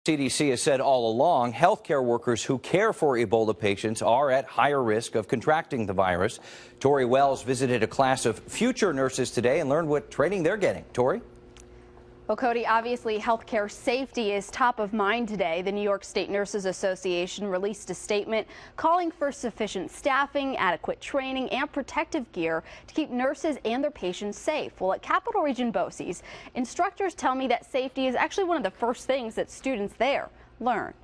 CDC has said all along, healthcare workers who care for Ebola patients are at higher risk of contracting the virus. Tori Wells visited a class of future nurses today and learned what training they're getting. Tori? Well, Cody, obviously healthcare safety is top of mind today. The New York State Nurses Association released a statement calling for sufficient staffing, adequate training, and protective gear to keep nurses and their patients safe. Well, at Capital Region BOCES, instructors tell me that safety is actually one of the first things that students there learn.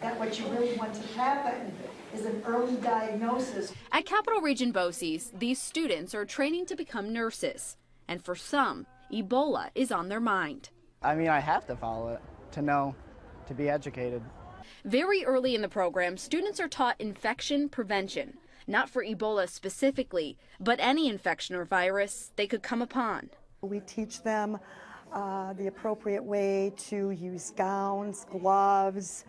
That what you really want to happen is an early diagnosis. At Capital Region BOCES, these students are training to become nurses, and for some, Ebola is on their mind. I mean, I have to follow it to know, to be educated. Very early in the program, students are taught infection prevention, not for Ebola specifically, but any infection or virus they could come upon. We teach them the appropriate way to use gowns, gloves,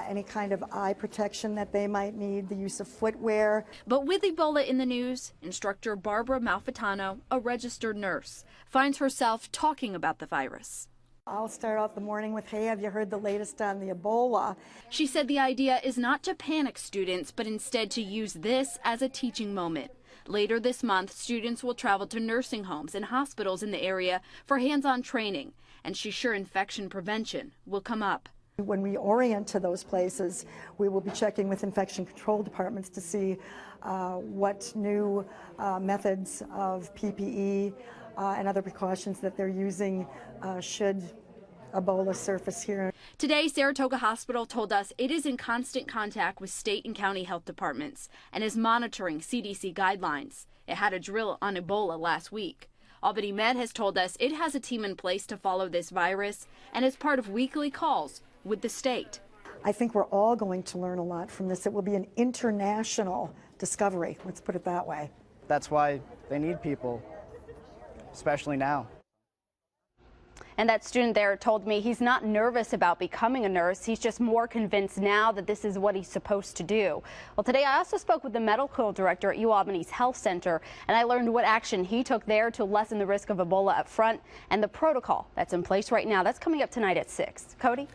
any kind of eye protection that they might need, the use of footwear. But with Ebola in the news, instructor Barbara Malfetano, a registered nurse, finds herself talking about the virus. I'll start off the morning with, hey, have you heard the latest on the Ebola? She said the idea is not to panic students, but instead to use this as a teaching moment. Later this month, students will travel to nursing homes and hospitals in the area for hands-on training, and she's sure infection prevention will come up. When we orient to those places, we will be checking with infection control departments to see what new methods of PPE and other precautions that they're using should Ebola surface here. Today, Saratoga Hospital told us it is in constant contact with state and county health departments and is monitoring CDC guidelines. It had a drill on Ebola last week. Albany Med has told us it has a team in place to follow this virus and is part of weekly calls with the state. I think we're all going to learn a lot from this. It will be an international discovery, let's put it that way. That's why they need people, especially now. And that student there told me he's not nervous about becoming a nurse. He's just more convinced now that this is what he's supposed to do. Well, today I also spoke with the medical director at UAlbany's Health Center, and I learned what action he took there to lessen the risk of Ebola up front and the protocol that's in place right now. That's coming up tonight at 6. Cody?